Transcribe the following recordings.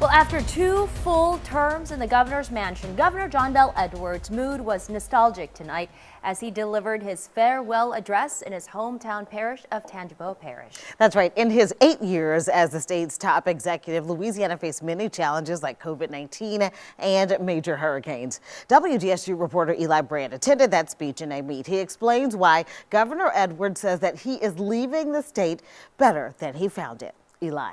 Well, after 2 full terms in the governor's mansion, Governor John Bel Edwards' mood was nostalgic tonight as he delivered his farewell address in his hometown parish of Tangipahoa Parish. That's right. In his 8 years as the state's top executive, Louisiana faced many challenges like COVID-19 and major hurricanes. WDSU reporter Eli Brand attended that speech in a meet. He explains why Governor Edwards says that he is leaving the state better than he found it. Eli.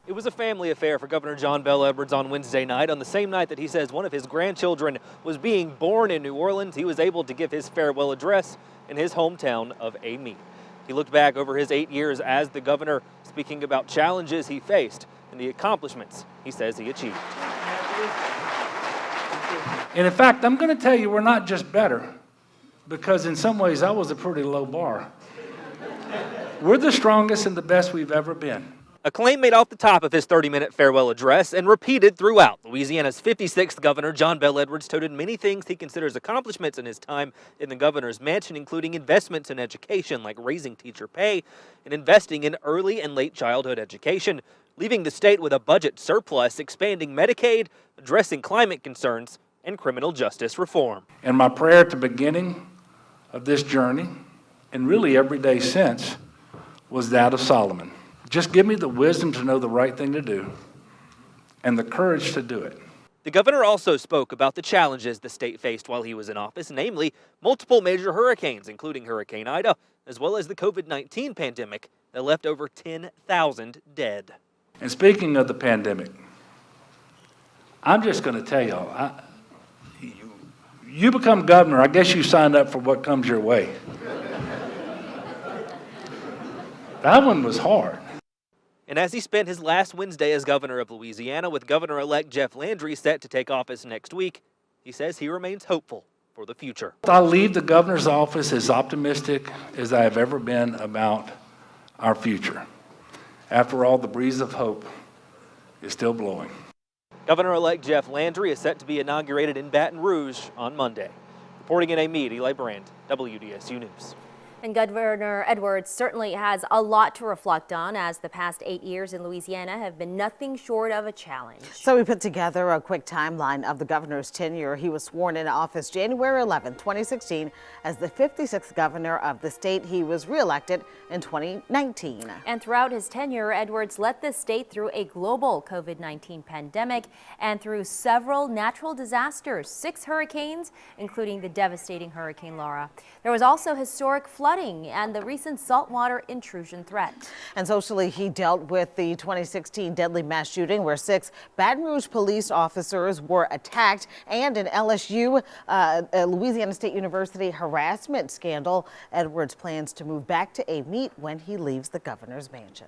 It was a family affair for Governor John Bel Edwards on Wednesday night. On the same night that he says one of his grandchildren was being born in New Orleans, he was able to give his farewell address in his hometown of Amite. He looked back over his 8 years as the governor, speaking about challenges he faced and the accomplishments he says he achieved. And in fact, I'm going to tell you, we're not just better, because in some ways that was a pretty low bar. We're the strongest and the best we've ever been. A claim made off the top of his 30-minute farewell address and repeated throughout. Louisiana's 56th governor, John Bel Edwards, touted many things he considers accomplishments in his time in the governor's mansion, including investments in education like raising teacher pay and investing in early and late childhood education, leaving the state with a budget surplus, expanding Medicaid, addressing climate concerns, and criminal justice reform. And my prayer at the beginning of this journey, and really every day since, was that of Solomon. Just give me the wisdom to know the right thing to do and the courage to do it. The governor also spoke about the challenges the state faced while he was in office, namely multiple major hurricanes, including Hurricane Ida, as well as the COVID-19 pandemic that left over 10,000 dead. And speaking of the pandemic, I'm just going to tell y'all, you become governor, I guess you signed up for what comes your way. That one was hard. And as he spent his last Wednesday as governor of Louisiana with Governor-elect Jeff Landry set to take office next week, he says he remains hopeful for the future. I leave the governor's office as optimistic as I have ever been about our future. After all, the breeze of hope is still blowing. Governor-elect Jeff Landry is set to be inaugurated in Baton Rouge on Monday. Reporting in Amite, Eli Brand, WDSU News. And Governor Edwards certainly has a lot to reflect on, as the past 8 years in Louisiana have been nothing short of a challenge. So we put together a quick timeline of the governor's tenure. He was sworn into office January 11, 2016 as the 56th governor of the state. He was reelected in 2019. And throughout his tenure, Edwards led the state through a global COVID-19 pandemic and through several natural disasters, 6 hurricanes, including the devastating Hurricane Laura. There was also historic flooding and the recent saltwater intrusion threat. And socially, he dealt with the 2016 deadly mass shooting where 6 Baton Rouge police officers were attacked, and an LSU, Louisiana State University harassment scandal. Edwards plans to move back to Amite when he leaves the governor's mansion.